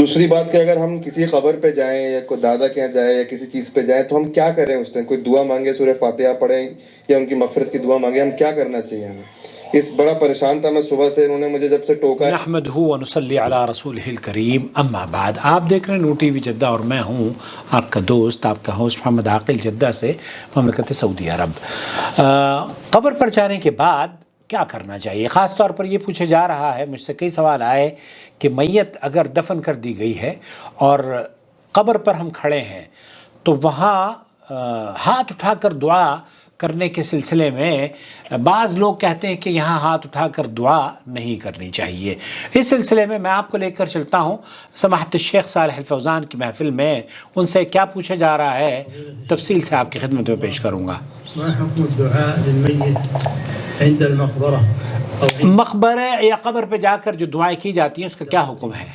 دوسری بات کہ اگر ہم کسی قبر پہ جائیں یا کوئی دادا کے یہاں جائیں یا کسی چیز پہ جائیں تو ہم کیا کریں اس دن؟ کوئی دعا مانگے، سورہ فاتحہ پڑھیں یا ان کی مغفرت کی دعا مانگیں؟ ہم کیا کرنا چاہیے ہمیں؟ اس بڑا پریشان تھا میں صبح سے، انہوں نے مجھے جب سے ٹوکا. نحمدہ و نصلی علی رسولہ الکریم، اما بعد. آپ دیکھ رہے ہیں نور ٹی وی جدہ اور میں ہوں آپ کا دوست، آپ کا ہوسٹ محمد عاقل، جدہ سے، مملکت سعودی عرب. قبر پر جانے کے بعد کیا کرنا چاہیے؟ خاص طور پر یہ پوچھا جا رہا ہے، مجھ سے کئی سوال آئے کہ میت اگر دفن کر دی گئی ہے اور قبر پر ہم کھڑے ہیں تو وہاں ہاتھ اٹھا کر دعا کرنے کے سلسلے میں بعض لوگ کہتے ہیں کہ یہاں ہاتھ اٹھا کر دعا نہیں کرنی چاہیے. اس سلسلے میں آپ کو لے کر چلتا ہوں سماحت الشیخ صالح الفوزان کی محفل میں. ان سے کیا پوچھا جا رہا ہے تفصیل سے آپ کی خدمت میں پیش کروں گا. ما حکم الدعاء للمیت عند المقبرہ؟ مقبرے یا قبر پہ جا کر جو دعائیں کی جاتی ہیں اس کا کیا حکم ہے؟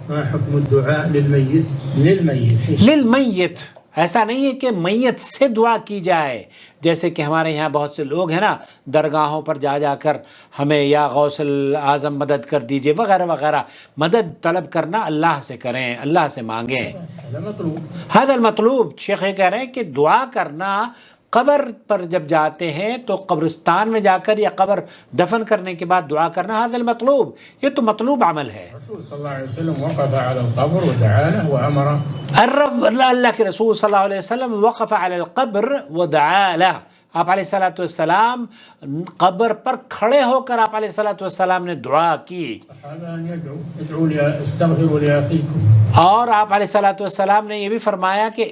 ما حکم الدعاء للمیت؟ للمیت ایسا نہیں ہے کہ میت سے دعا کی جائے، جیسے کہ ہمارے یہاں بہت سے لوگ ہیں نا، درگاہوں پر جا جا کر ہمیں یا غوث اعظم مدد کر دیجئے وغیرہ وغیرہ. مدد طلب کرنا اللہ سے کریں، اللہ سے مانگیں. هذا المطلوب. شیخ یہ کہہ رہے ہیں کہ دعا کرنا قبر پر جب جاتے ہیں تو قبرستان میں جا کر یا قبر دفن کرنے کے بعد دعا کرنا هذا المطلوب، یہ تو مطلوب عمل ہے. رسول صلی اللہ علیہ وسلم وقف على القبر ودعا له وامر. اللہ کے رسول صلی اللہ علیہ وسلم وقف علی القبر ودعا له. آپ علیہ الصلوۃ والسلام قبر پر کھڑے ہو کر آپ علیہ الصلوۃ والسلام نے دعا کی. استغفروا لاخیکم. اور آپ علیہ الصلوۃ والسلام نے یہ بھی فرمایا کہ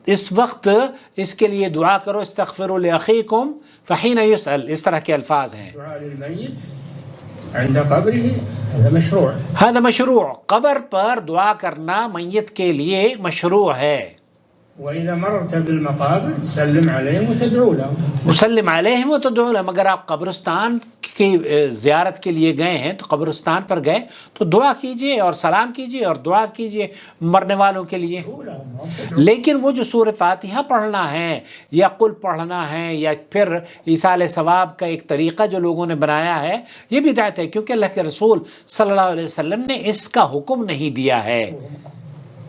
اس وقت اس کے لیے دعا کرو، استغفروا لاخیکم فحین یسأل. اس طرح کے الفاظ ہیں. دعاء للمیت عند قبره هذا مشروع. هذا مشروع. قبر پر دعا کرنا میت کے لیے مشروع ہے. وإذا مررت بالمقابر سلم عليهم وتدعو لهم. مسلم علیہم وتدعو لهم. اگر آپ قبرستان کی زیارت کے لیے گئے ہیں تو قبرستان پر گئے تو دعا کیجئے اور سلام کیجئے اور دعا کیجئے مرنے والوں کے لیے. لیکن وہ جو سورہ فاتحہ پڑھنا ہے یا قل پڑھنا ہے یا پھر ایصال ثواب کا ایک طریقہ جو لوگوں نے بنایا ہے، یہ بدعت ہے، کیونکہ اللہ کے رسول صلی اللہ علیہ وسلم نے اس کا حکم نہیں دیا ہے.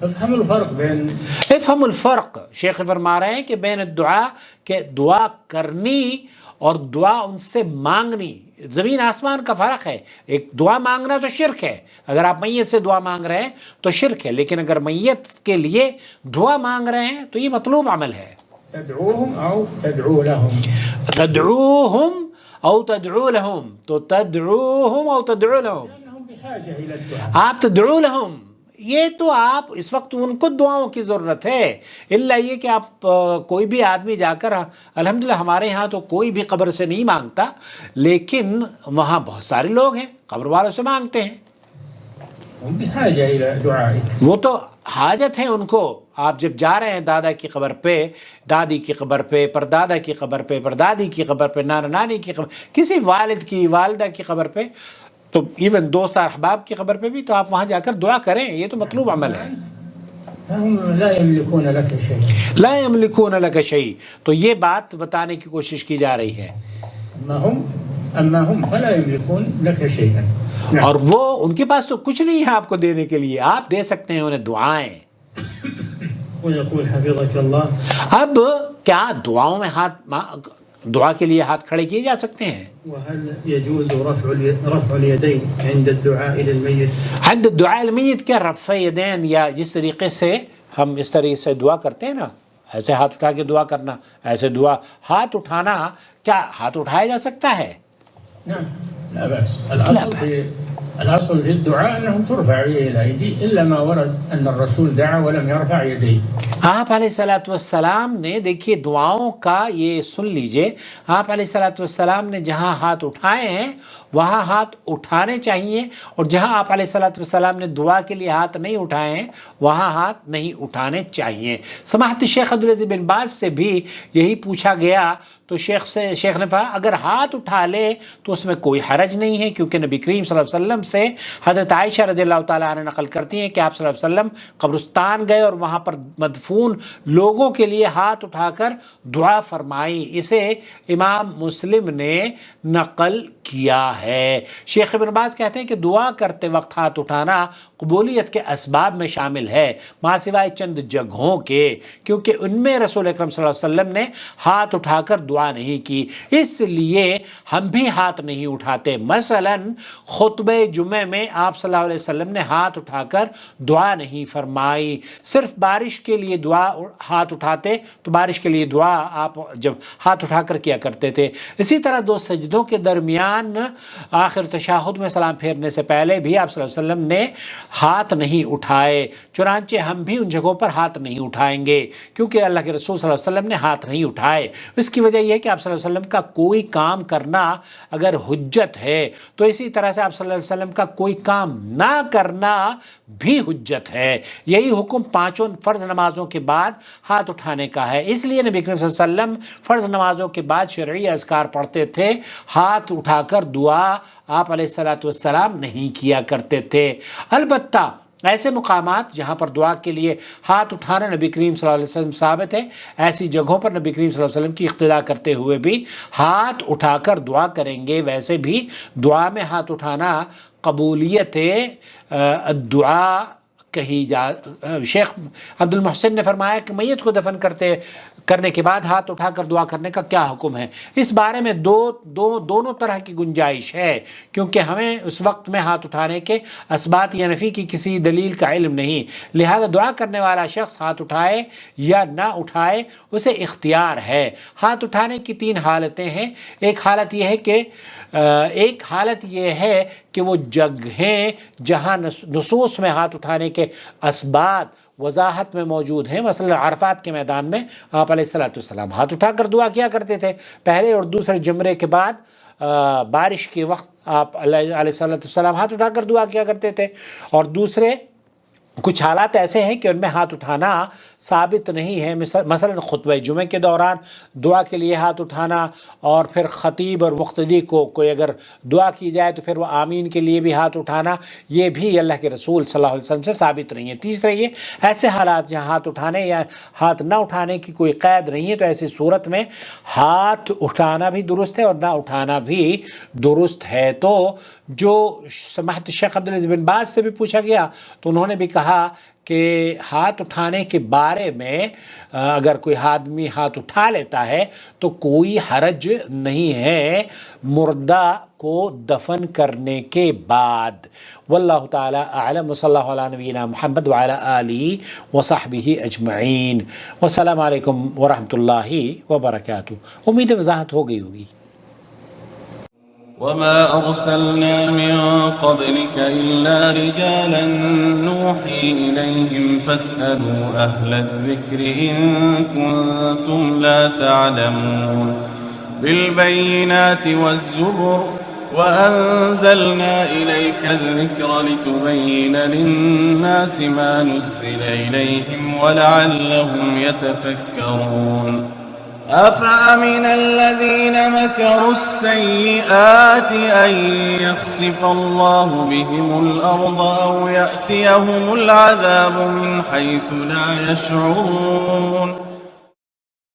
افہم الفرق بین افہم الفرق. شیخ فرما رہے ہیں کہ بین الدعاء، کہ دعا کرنی اور دعا ان سے مانگنی زمین آسمان کا فرق ہے. ایک دعا مانگنا تو شرک ہے، اگر آپ میت سے دعا مانگ رہے ہیں تو شرک ہے، لیکن اگر میت کے لیے دعا مانگ رہے ہیں تو یہ مطلوب عمل ہے. تدعوهم او تدعو لهم. تدعوهم او تدعو لهم. تو تدعوهم او تدعو لهم، لانهم بحاجه الى الدعاء. آپ تدعو لهم، یہ تو آپ اس وقت ان کو دعاؤں کی ضرورت ہے. الا یہ کہ آپ کوئی بھی آدمی جا کر، الحمدللہ ہمارے ہاں تو کوئی بھی قبر سے نہیں مانگتا، لیکن وہاں بہت سارے لوگ ہیں قبر والوں سے مانگتے ہیں. هم بحاجه الى دعائك. وہ تو حاجت ہے ان کو. آپ جب جا رہے ہیں دادا کی قبر پہ، دادی کی قبر پہ، پردادا کی قبر پہ، پردادی کی قبر پہ، نانا نانی کی قبر، کسی والد کی، والدہ کی قبر پہ، تو ایون دوست اور احباب کی قبر پہ بھی تو آپ وہاں جا کر دعا کریں. یہ تو مطلوب عمل ہے. فهم لا يملكون لك شيئا. لا يملكون لك شيء. تو یہ بات بتانے کی کوشش کی جا رہی ہے. اما هم فلا يملكون لك شيئا. اور وہ ان کے پاس تو کچھ نہیں ہے آپ کو دینے کے لیے. آپ دے سکتے ہیں انہیں دعائیں. ويقول حفظك الله. اب کیا دعاؤں میں دعا کے لیے ہاتھ کھڑے کیے جا سکتے ہیں؟ وهل يجوز رفع اليدين عند الدعاء الى الميت؟ عند الدعاء الميت، کیا رفع یدین، یا جس طریقے سے ہم اس طریقے سے دعا کرتے ہیں نا، ایسے ہاتھ اٹھا کے دعا کرنا، ایسے دعا ہاتھ اٹھانا، کیا ہاتھ اٹھایا جا سکتا ہے؟ نعم لا بأس. الأصل في الدعاء أنه ترفع الأيدي إلا ما ورد أن الرسول دعا ولم يرفع يديه. آپ علیہ الصلوۃ والسلام نے، دیکھیے دعاؤں کا یہ سن لیجئے، آپ علیہ الصلوۃ والسلام نے جہاں ہاتھ اٹھائے ہیں وہاں ہاتھ اٹھانے چاہیے، اور جہاں آپ علیہ الصلوۃ والسلام نے دعا کے لیے ہاتھ نہیں اٹھائے ہیں وہاں ہاتھ نہیں اٹھانے چاہیے. سماحت شیخ عبدالعزیز بن باز سے بھی یہی پوچھا گیا تو شیخ نے کہا اگر ہاتھ اٹھا لے تو اس میں کوئی حرج نہیں ہے، کیونکہ نبی کریم صلی اللہ علیہ وسلم سے حضرت عائشہ رضی اللہ تعالیٰ عنہ نقل کرتی ہیں کہ آپ صلی اللہ علیہ وسلم قبرستان گئے اور وہاں پر مدفون لوگوں کے لیے ہاتھ اٹھا کر دعا فرمائی. اسے امام مسلم نے نقل کیا ہے۔ شیخ ابن باز کہتے ہیں کہ دعا کرتے وقت ہاتھ اٹھانا قبولیت کے اسباب میں شامل ہے، ماں سوائے چند جگہوں کے، کیونکہ ان میں رسول اکرم صلی اللہ علیہ وسلم نے ہاتھ اٹھا کر دعا نہیں کی، اس لیے ہم بھی ہاتھ نہیں اٹھاتے۔ مثلا خطبہ جمعہ میں آپ صلی اللہ علیہ وسلم نے ہاتھ اٹھا کر دعا نہیں فرمائی، صرف بارش کے لیے دعا ہاتھ اٹھاتے تو بارش کے لیے دعا آپ جب ہاتھ اٹھا کر کیا کرتے تھے۔ اسی طرح دو سجدوں کے درمیان آخر تشہد میں سلام پھیرنے سے پہلے بھی آپ صلی اللہ علیہ وسلم نے ہاتھ نہیں اٹھائے، چنانچہ ہم بھی ان جگہوں پر ہاتھ نہیں اٹھائیں گے کیونکہ اللہ کے رسول صلی اللہ علیہ وسلم نے ہاتھ نہیں اٹھائے۔ اس کی وجہ یہ ہے کہ آپ صلی اللہ علیہ وسلم کا کوئی کام کرنا اگر حجت ہے تو اسی طرح سے آپ صلی اللہ علیہ وسلم کا کوئی کام نہ کرنا بھی حجت ہے۔ یہی حکم پانچوں فرض نمازوں کے بعد ہاتھ اٹھانے کا ہے، اس لیے نبی کریم صلی اللہ علیہ وسلم فرض نمازوں کے بعد شرعی اذکار پڑھتے تھے، ہاتھ اٹھا کر دعا آپ علیہ الصلوۃ والسلام نہیں کیا کرتے تھے۔ البتہ ایسے مقامات جہاں پر دعا کے لیے ہاتھ اٹھانا نبی کریم صلی اللہ علیہ وسلم ثابت ہے، ایسی جگہوں پر نبی کریم صلی اللہ علیہ وسلم کی اقتداء کرتے ہوئے بھی ہاتھ اٹھا کر دعا کریں گے۔ ویسے بھی دعا میں ہاتھ اٹھانا قبولیت دعا کہی شیخ عبد المحسن نے فرمایا کہ میت کو دفن کرنے کے بعد ہاتھ اٹھا کر دعا کرنے کا کیا حکم ہے؟ اس بارے میں دونوں طرح کی گنجائش ہے، کیونکہ ہمیں اس وقت میں ہاتھ اٹھانے کے اثبات یا نفی کی کسی دلیل کا علم نہیں، لہذا دعا کرنے والا شخص ہاتھ اٹھائے یا نہ اٹھائے اسے اختیار ہے۔ ہاتھ اٹھانے کی تین حالتیں ہیں۔ ایک حالت یہ ہے کہ وہ جگہیں جہاں نصوص میں ہاتھ اٹھانے کے اسباب وضاحت میں موجود ہیں، مثلا عرفات کے میدان میں آپ علیہ الصلوۃ والسلام ہاتھ اٹھا کر دعا کیا کرتے تھے، پہلے اور دوسرے جمرے کے بعد بارش کے وقت آپ علیہ الصلوۃ والسلام ہاتھ اٹھا کر دعا کیا کرتے تھے، اور دوسرے کچھ حالات ایسے ہیں کہ ان میں ہاتھ اٹھانا ثابت نہیں ہے، مثلا خطبہ جمعہ کے دوران دعا کے لیے ہاتھ اٹھانا، اور پھر خطیب اور مقتدی کو کوئی اگر دعا کی جائے تو پھر وہ آمین کے لیے بھی ہاتھ اٹھانا، یہ بھی اللہ کے رسول صلی اللہ علیہ وسلم سے ثابت نہیں ہے۔ تیسرے یہ ایسے حالات جہاں ہاتھ اٹھانے یا ہاتھ نہ اٹھانے کی کوئی قید نہیں ہے، تو ایسی صورت میں ہاتھ اٹھانا بھی درست ہے اور نہ اٹھانا بھی درست ہے۔ تو جو سماحت شیخ عبدالعزیز بن باز سے بھی پوچھا گیا تو انہوں نے بھی کہا کہ ہاتھ اٹھانے کے بارے میں اگر کوئی آدمی ہاتھ اٹھا لیتا ہے تو کوئی حرج نہیں ہے مردہ کو دفن کرنے کے بعد۔ واللہ تعالی اعلم، وصلی اللہ علی نبینا محمد وعلی آلہ وصحبہ اجمعین۔ والسلام علیکم ورحمۃ اللہ وبرکاتہ۔ امید وضاحت ہو گئی ہوگی۔ وما أرسلنا من قبلك إلا رجالا نوحي إليهم فاسألوا أهل الذكر إن كنتم لا تعلمون بالبينات والزبر وأنزلنا إليك الذكر لتبين للناس ما نزل إليهم ولعلهم يتفكرون أفأمن الذين مكروا السيئات أن يخسف الله بهم الأرض أو يأتيهم العذاب من حيث لا يشعرون